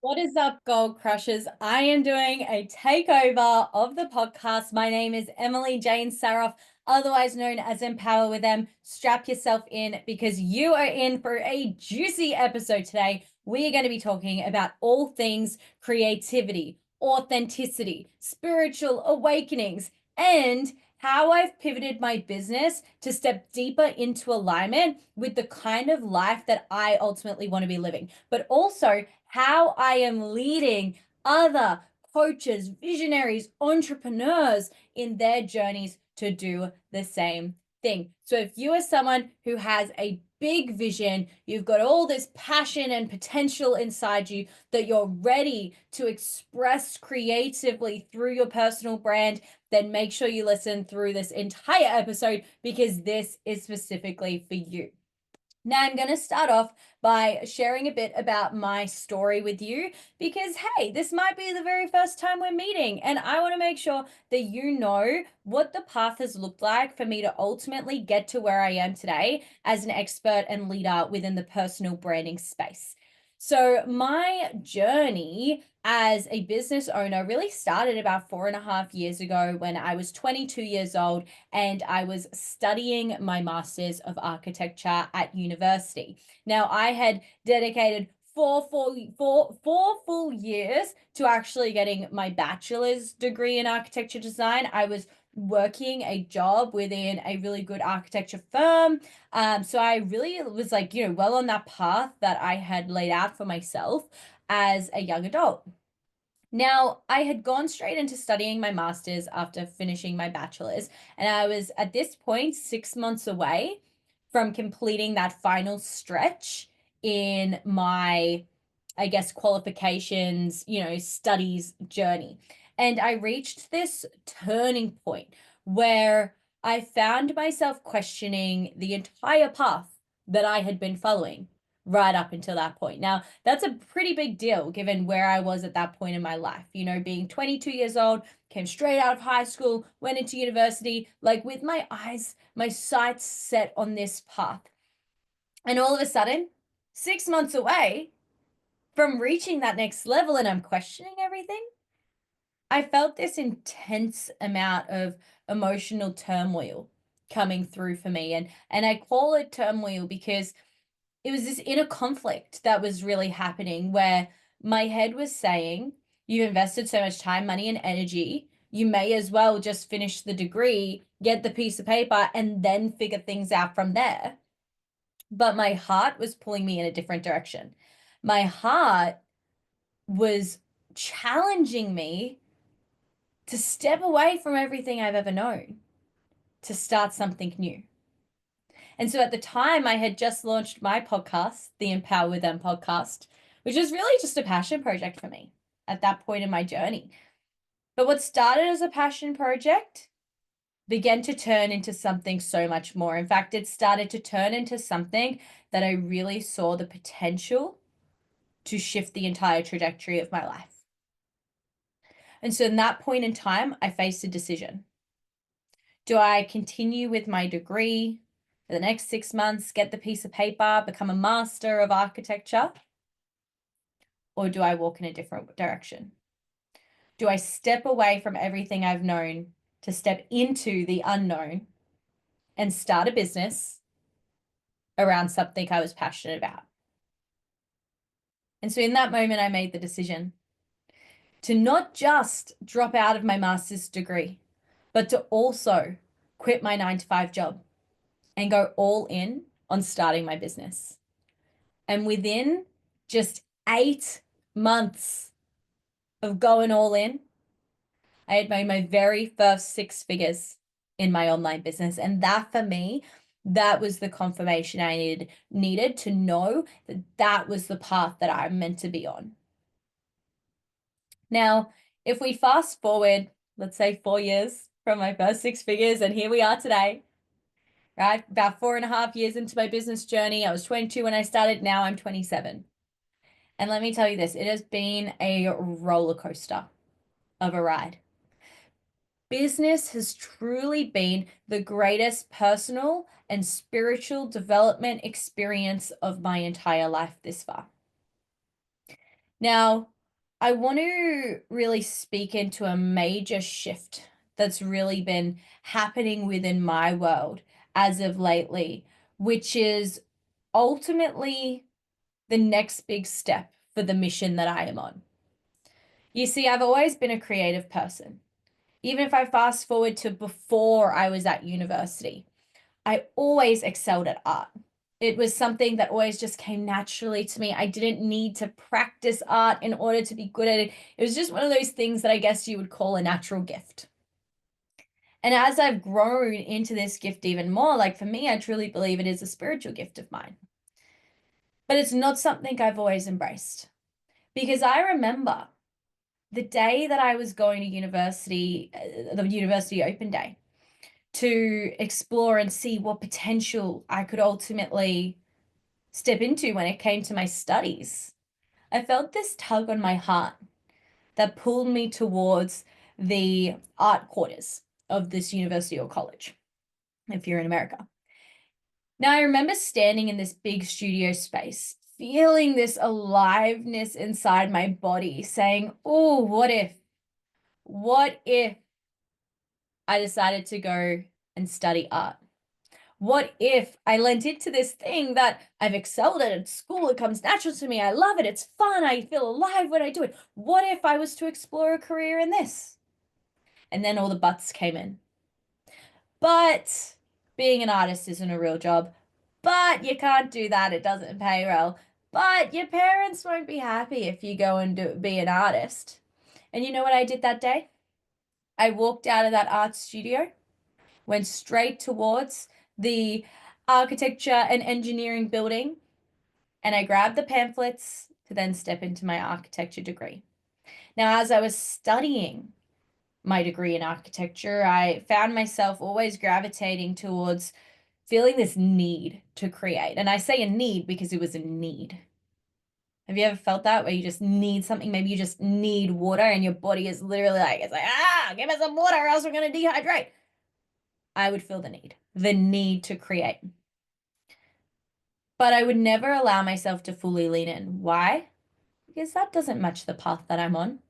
What is up, Gold Crushers? I am doing a takeover of the podcast. My name is Emily Jane Saroff, otherwise known as Empower with Em. Strap yourself in because you are in for a juicy episode today. We are going to be talking about all things creativity, authenticity, spiritual awakenings, and how I've pivoted my business to step deeper into alignment with the kind of life that I ultimately want to be living, but also how I am leading other coaches, visionaries, entrepreneurs in their journeys to do the same thing. So if you are someone who has a big vision, you've got all this passion and potential inside you that you're ready to express creatively through your personal brand, then make sure you listen through this entire episode because this is specifically for you. Now, I'm going to start off by sharing a bit about my story with you because, hey, this might be the very first time we're meeting, and I want to make sure that you know what the path has looked like for me to ultimately get to where I am today as an expert and leader within the personal branding space. So, my journey as a business owner really started about 4.5 years ago when I was 22 years old and I was studying my Masters of Architecture at university. Now, I had dedicated four full years to actually getting my bachelor's degree in architecture design. I was working a job within a really good architecture firm. So I really was like, well on that path that I had laid out for myself as a young adult. Now, I had gone straight into studying my master's after finishing my bachelor's, and I was at this point 6 months away from completing that final stretch in my, I guess, qualifications, studies journey. And I reached this turning point where I found myself questioning the entire path that I had been following right up until that point. Now, that's a pretty big deal given where I was at that point in my life. Being 22 years old, came straight out of high school, went into university, like with my eyes, my sights set on this path. And all of a sudden, 6 months away from reaching that next level, and I'm questioning everything, I felt this intense amount of emotional turmoil coming through for me. And I call it turmoil because it was this inner conflict that was really happening where my head was saying, you've invested so much time, money, and energy. You may as well just finish the degree, get the piece of paper, and then figure things out from there. But my heart was pulling me in a different direction. My heart was challenging me to step away from everything I've ever known, to start something new. And so at the time, I had just launched my podcast, the Empower with Them podcast, which was really just a passion project for me at that point in my journey. But what started as a passion project began to turn into something so much more. In fact, it started to turn into something that I really saw the potential to shift the entire trajectory of my life. And so in that point in time, I faced a decision. Do I continue with my degree for the next 6 months, get the piece of paper, become a master of architecture? Or do I walk in a different direction? Do I step away from everything I've known to step into the unknown and start a business around something I was passionate about? And so in that moment, I made the decision to not just drop out of my master's degree, but to also quit my 9 to 5 job and go all in on starting my business. And within just 8 months of going all in, I had made my very first 6 figures in my online business. And that for me, that was the confirmation I needed to know that that was the path that I'm meant to be on. Now, if we fast forward, let's say 4 years from my first 6 figures, and here we are today, right? About 4.5 years into my business journey. I was 22 when I started. Now I'm 27. And let me tell you this, it has been a roller coaster of a ride. Business has truly been the greatest personal and spiritual development experience of my entire life this far. Now, I want to really speak into a major shift that's really been happening within my world as of lately, which is ultimately the next big step for the mission that I am on. You see, I've always been a creative person. Even if I fast forward to before I was at university, I always excelled at art. It was something that always just came naturally to me. I didn't need to practice art in order to be good at it. It was just one of those things that I guess you would call a natural gift. And as I've grown into this gift even more, like for me, I truly believe it is a spiritual gift of mine. But it's not something I've always embraced. Because I remember the day that I was going to university, the university open day, to explore and see what potential I could ultimately step into when it came to my studies. I felt this tug on my heart that pulled me towards the art quarters of this university or college, if you're in America. Now, I remember standing in this big studio space, feeling this aliveness inside my body, saying, oh, what if I decided to go and study art? What if I lent into this thing that I've excelled at school? It comes natural to me. I love it. It's fun. I feel alive when I do it. What if I was to explore a career in this? And then all the buts came in. But being an artist isn't a real job. But you can't do that. It doesn't pay well. But your parents won't be happy if you go and be an artist. And you know what I did that day? I walked out of that art studio, went straight towards the architecture and engineering building, and I grabbed the pamphlets to then step into my architecture degree. Now, as I was studying my degree in architecture, I found myself always gravitating towards feeling this need to create. And I say a need because it was a need. Have you ever felt that where you just need something? Maybe you just need water and your body is literally like, it's like, give me some water or else we're going to dehydrate. I would feel the need to create. But I would never allow myself to fully lean in. Why? Because that doesn't match the path that I'm on.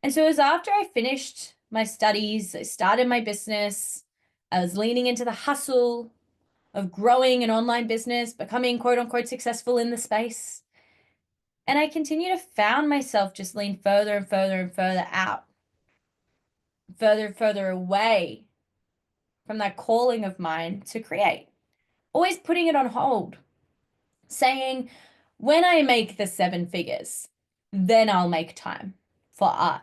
And so it was after I finished my studies, I started my business, I was leaning into the hustle of growing an online business, becoming quote unquote successful in the space. And I continue to found myself just lean further and further and further out, further and further away from that calling of mine to create, always putting it on hold, saying, when I make the 7 figures, then I'll make time for art.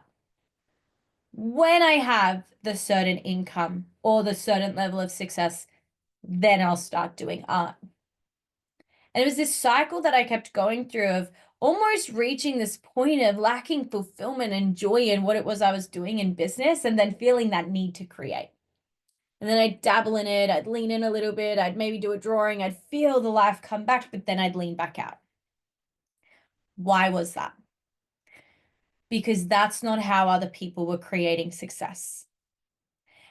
When I have the certain income or the certain level of success, then I'll start doing art. And it was this cycle that I kept going through of almost reaching this point of lacking fulfillment and joy in what it was I was doing in business, and then feeling that need to create. And then I'd dabble in it, I'd lean in a little bit, I'd maybe do a drawing, I'd feel the life come back, but then I'd lean back out. Why was that? Because that's not how other people were creating success.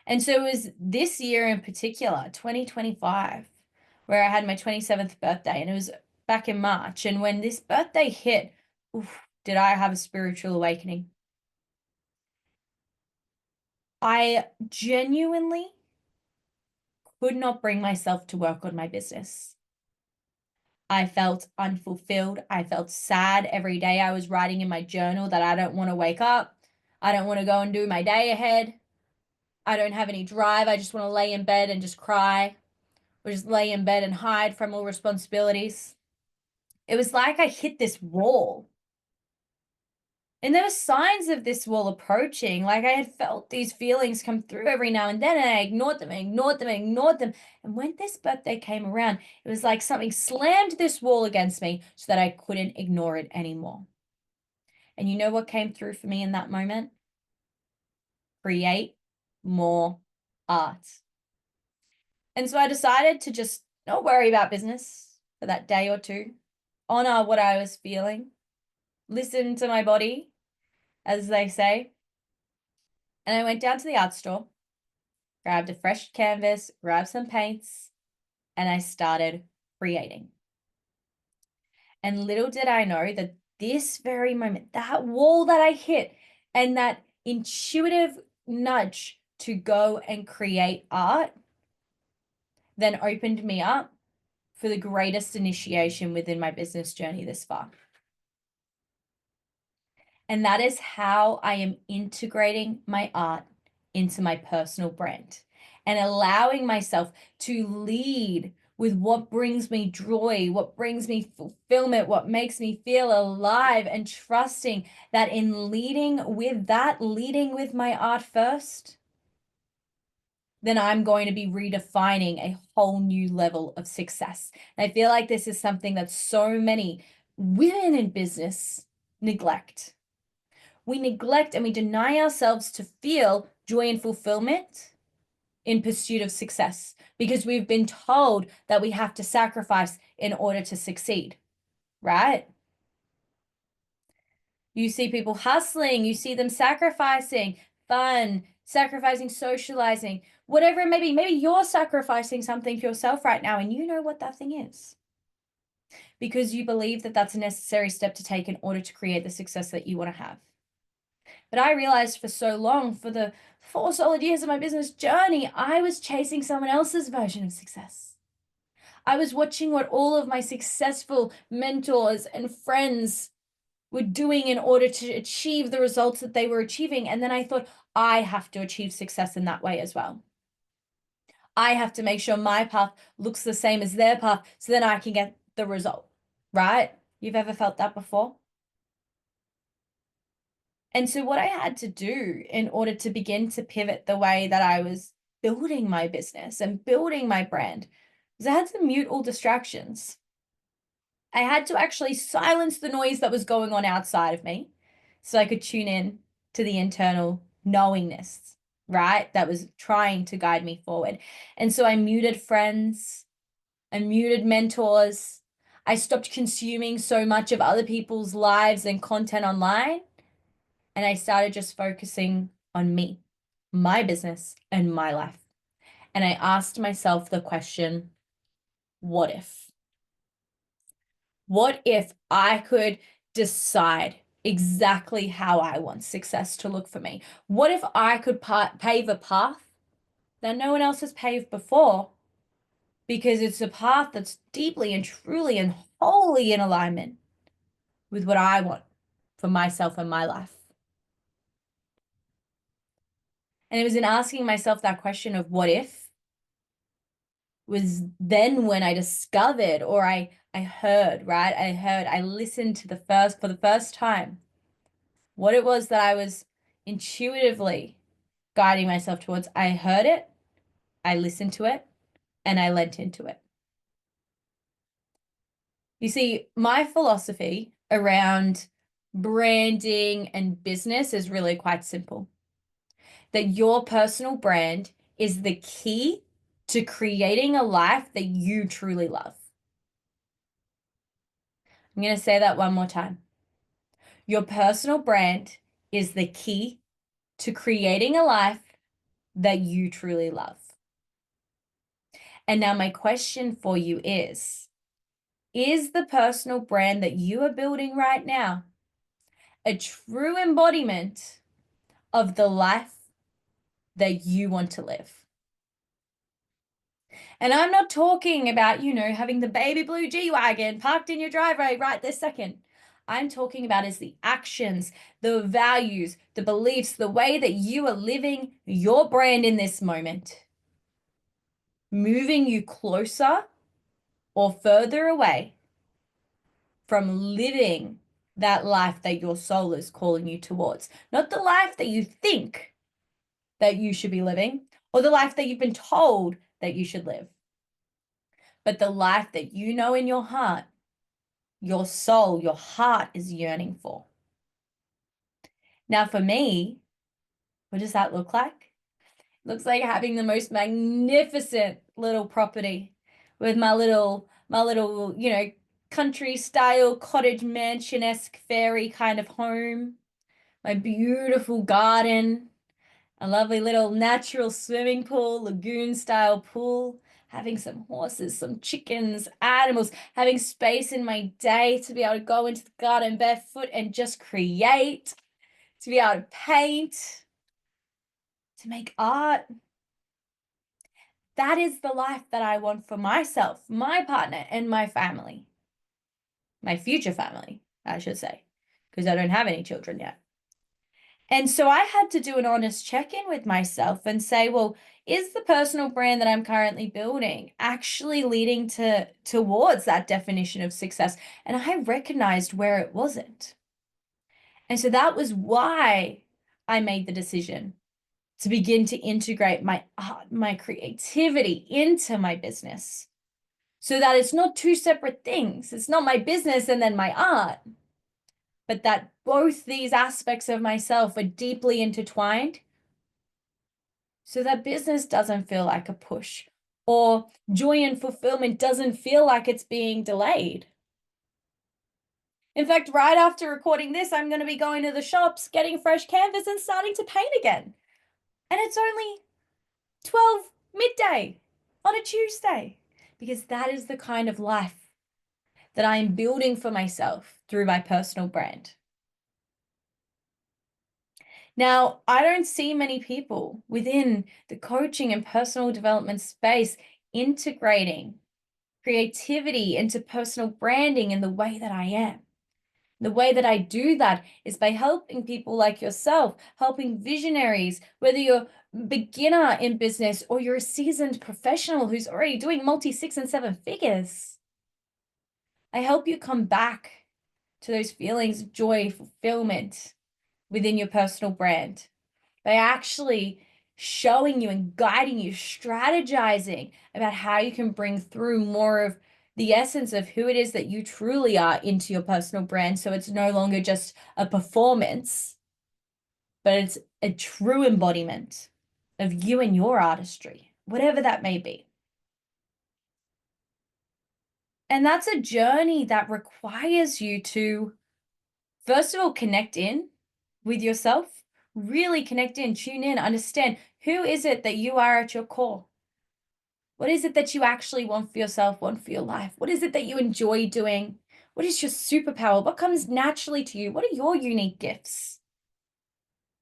And so it was this year in particular, 2025, where I had my 27th birthday, and it was back in March. And when this birthday hit, oof, did I have a spiritual awakening. I genuinely could not bring myself to work on my business. I felt unfulfilled. I felt sad every day. I was writing in my journal that I don't want to wake up. I don't want to go and do my day ahead. I don't have any drive. I just want to lay in bed and just cry, or just lay in bed and hide from all responsibilities. It was like I hit this wall. And there were signs of this wall approaching. Like I had felt these feelings come through every now and then, and I ignored them, ignored them, ignored them. And when this birthday came around, it was like something slammed this wall against me so that I couldn't ignore it anymore. And you know what came through for me in that moment? Create more art. And so I decided to just not worry about business for that day or two, honor what I was feeling, listen to my body, as they say. And I went down to the art store, grabbed a fresh canvas, grabbed some paints, and I started creating. And little did I know that this very moment, that wall that I hit and that intuitive nudge to go and create art then opened me up for the greatest initiation within my business journey this far. And that is how I am integrating my art into my personal brand and allowing myself to lead with what brings me joy, what brings me fulfillment, what makes me feel alive, and trusting that in leading with my art first, then I'm going to be redefining a whole new level of success. And I feel like this is something that so many women in business neglect. We neglect and we deny ourselves to feel joy and fulfillment in pursuit of success because we've been told that we have to sacrifice in order to succeed, right? You see people hustling, you see them sacrificing fun, sacrificing socializing, whatever it may be. Maybe you're sacrificing something for yourself right now and you know what that thing is because you believe that that's a necessary step to take in order to create the success that you want to have. But I realized for so long, for the 4 solid years of my business journey, I was chasing someone else's version of success. I was watching what all of my successful mentors and friends were doing in order to achieve the results that they were achieving. And then I thought, I have to achieve success in that way as well. I have to make sure my path looks the same as their path so then I can get the result, right? You've ever felt that before? And so what I had to do in order to begin to pivot the way that I was building my business and building my brand was I had to mute all distractions. I had to actually silence the noise that was going on outside of me so I could tune in to the internal knowingness, right? That was trying to guide me forward. And so I muted friends, I muted mentors. I stopped consuming so much of other people's lives and content online. And I started just focusing on me, my business, and my life. And I asked myself the question, what if? What if I could decide exactly how I want success to look for me? What if I could pave a path that no one else has paved before? Because it's a path that's deeply and truly and wholly in alignment with what I want for myself and my life. And it was in asking myself that question of what if was then when I discovered or I heard, right? I listened to for the first time what it was that I was intuitively guiding myself towards. I heard it, I listened to it, and I lent into it. You see, my philosophy around branding and business is really quite simple. That your personal brand is the key to creating a life that you truly love. I'm going to say that one more time. Your personal brand is the key to creating a life that you truly love. And now my question for you is the personal brand that you are building right now a true embodiment of the life that you want to live? And I'm not talking about, having the baby blue G-Wagon parked in your driveway right this second. I'm talking about is the actions, the values, the beliefs, the way that you are living your brand in this moment, moving you closer or further away from living that life that your soul is calling you towards. Not the life that you think that you should be living or the life that you've been told that you should live, but the life that you know in your heart, your soul, your heart is yearning for. Now, for me, what does that look like? It looks like having the most magnificent little property with my little, country style cottage mansion-esque fairy kind of home, my beautiful garden, a lovely little natural swimming pool, lagoon style pool, having some horses, some chickens, animals, having space in my day to be able to go into the garden barefoot and just create, to be able to paint, to make art. That is the life that I want for myself, my partner, and my family. My future family, I should say, because I don't have any children yet. And so I had to do an honest check-in with myself and say, well, is the personal brand that I'm currently building actually leading towards that definition of success? And I recognized where it wasn't. And so that was why I made the decision to begin to integrate my art, my creativity into my business, so that it's not two separate things. It's not my business and then my art, but that both these aspects of myself are deeply intertwined, so that business doesn't feel like a push, or joy and fulfillment doesn't feel like it's being delayed. In fact, right after recording this, I'm going to be going to the shops, getting fresh canvas and starting to paint again. And it's only 12 midday on a Tuesday, because that is the kind of life that I am building for myself through my personal brand. Now, I don't see many people within the coaching and personal development space integrating creativity into personal branding in the way that I am. The way that I do that is by helping people like yourself, helping visionaries, whether you're a beginner in business or you're a seasoned professional who's already doing multi 6 and 7 figures. I help you come back to those feelings of joy, fulfillment within your personal brand by actually showing you and guiding you, strategizing about how you can bring through more of the essence of who it is that you truly are into your personal brand. So it's no longer just a performance, but it's a true embodiment of you and your artistry, whatever that may be. And that's a journey that requires you to, first of all, connect in with yourself, really connect in, tune in, understand who is it that you are at your core? What is it that you actually want for yourself, want for your life? What is it that you enjoy doing? What is your superpower? What comes naturally to you? What are your unique gifts?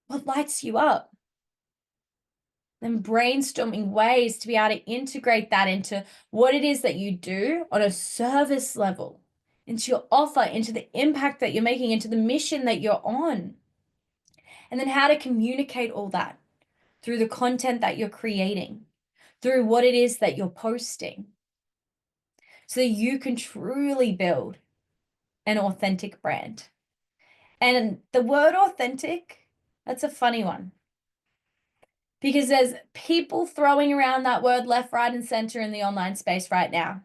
What lights you up? Then brainstorming ways to be able to integrate that into what it is that you do on a service level, into your offer, into the impact that you're making, into the mission that you're on. And then how to communicate all that through the content that you're creating, through what it is that you're posting, so that you can truly build an authentic brand. And the word authentic, that's a funny one, because there's people throwing around that word left, right, and center in the online space right now.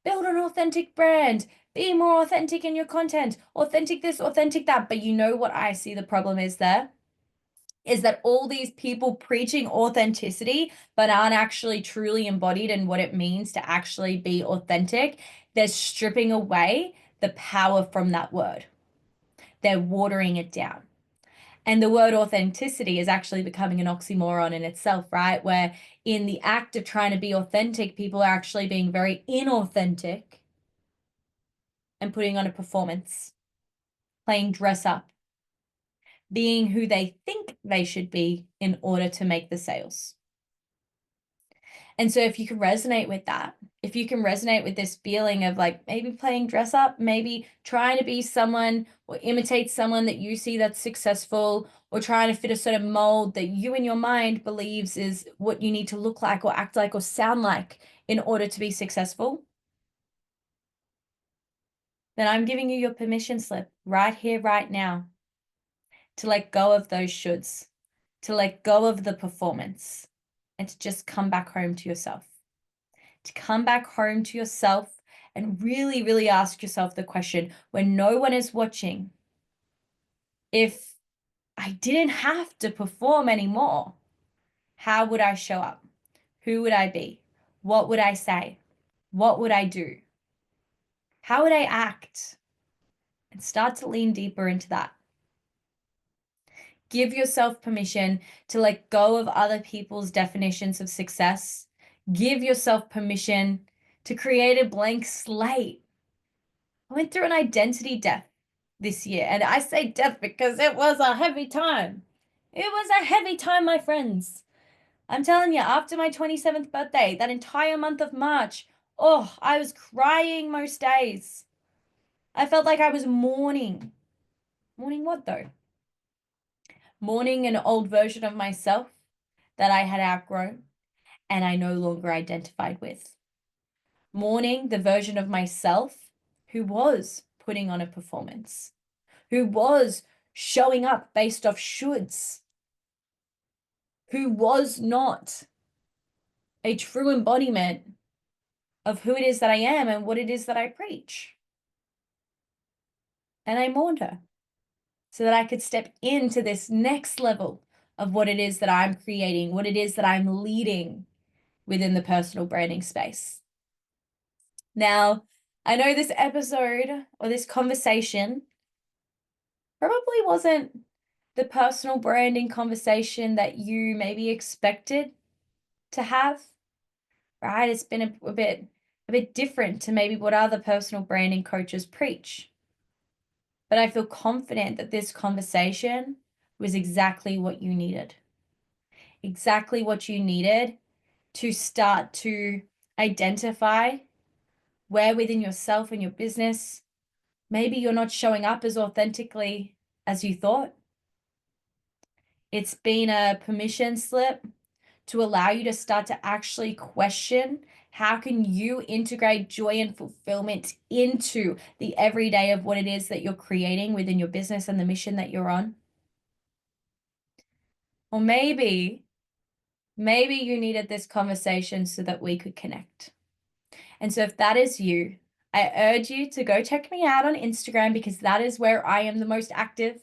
Build an authentic brand, be more authentic in your content, authentic this, authentic that. But you know what I see the problem is there? Is that all these people preaching authenticity, but aren't actually truly embodied in what it means to actually be authentic. They're stripping away the power from that word. They're watering it down. And the word authenticity is actually becoming an oxymoron in itself, right? Where in the act of trying to be authentic, people are actually being very inauthentic and putting on a performance, playing dress up, being who they think they should be in order to make the sales. And so if you can resonate with that, if you can resonate with this feeling of like maybe playing dress up, maybe trying to be someone or imitate someone that you see that's successful, or trying to fit a sort of mold that you in your mind believes is what you need to look like or act like or sound like in order to be successful, then I'm giving you your permission slip right here, right now, to let go of those shoulds, to let go of the performance, and to just come back home to yourself. To come back home to yourself and really, really ask yourself the question, when no one is watching, if I didn't have to perform anymore, how would I show up? Who would I be? What would I say? What would I do? How would I act? And start to lean deeper into that. Give yourself permission to let go of other people's definitions of success. Give yourself permission to create a blank slate. I went through an identity death this year, and I say death because it was a heavy time. It was a heavy time, my friends. I'm telling you, after my 27th birthday, that entire month of March, oh, I was crying most days. I felt like I was mourning. Mourning what though? Mourning an old version of myself that I had outgrown and I no longer identified with. Mourning the version of myself who was putting on a performance, who was showing up based off shoulds, who was not a true embodiment of who it is that I am and what it is that I preach. And I mourned her so that I could step into this next level of what it is that I'm creating, what it is that I'm leading within the personal branding space. Now, I know this episode or this conversation probably wasn't the personal branding conversation that you maybe expected to have, right? It's been a bit different to maybe what other personal branding coaches preach. But I feel confident that this conversation was exactly what you needed. Exactly what you needed to start to identify where within yourself and your business, maybe you're not showing up as authentically as you thought. It's been a permission slip to allow you to start to actually question how can you integrate joy and fulfillment into the everyday of what it is that you're creating within your business and the mission that you're on. Or maybe you needed this conversation so that we could connect. And so if that is you, I urge you to go check me out on Instagram because that is where I am the most active.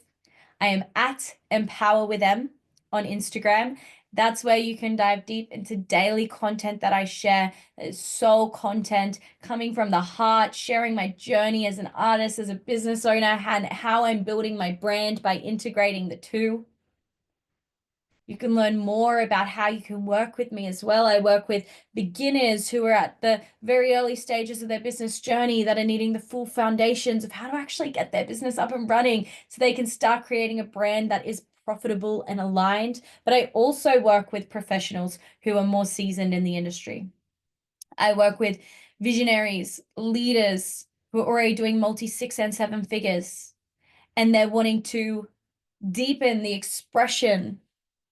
I am at Empower with M on Instagram. That's where you can dive deep into daily content that I share. It's soul content coming from the heart, sharing my journey as an artist, as a business owner, and how I'm building my brand by integrating the two. You can learn more about how you can work with me as well. I work with beginners who are at the very early stages of their business journey that are needing the full foundations of how to actually get their business up and running so they can start creating a brand that is profitable and aligned. But I also work with professionals who are more seasoned in the industry. I work with visionaries, leaders who are already doing multi 6 and 7 figures, and they're wanting to deepen the expression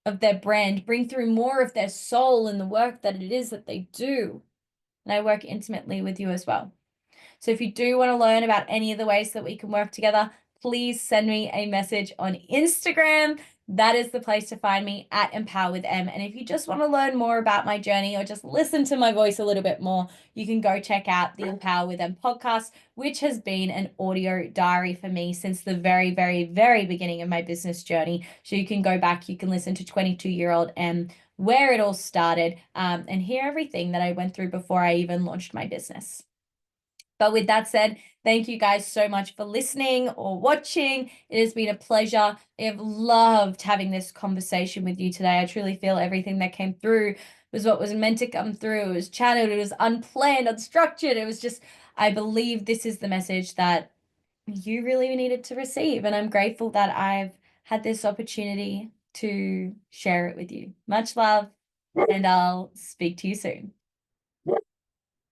of their brand, bring through more of their soul in the work that it is that they do. And I work intimately with you as well. So if you do want to learn about any of the ways that we can work together, please send me a message on Instagram. That is the place to find me at Empower with M. And if you just want to learn more about my journey or just listen to my voice a little bit more, you can go check out the Empower with M podcast, which has been an audio diary for me since the very, very, very beginning of my business journey. So you can go back, you can listen to 22-year-old M, where it all started, and hear everything that I went through before I even launched my business. But with that said, thank you guys so much for listening or watching. It has been a pleasure. I have loved having this conversation with you today. I truly feel everything that came through was what was meant to come through. It was channeled, it was unplanned, unstructured. It was just, I believe this is the message that you really needed to receive. And I'm grateful that I've had this opportunity to share it with you. Much love, and I'll speak to you soon.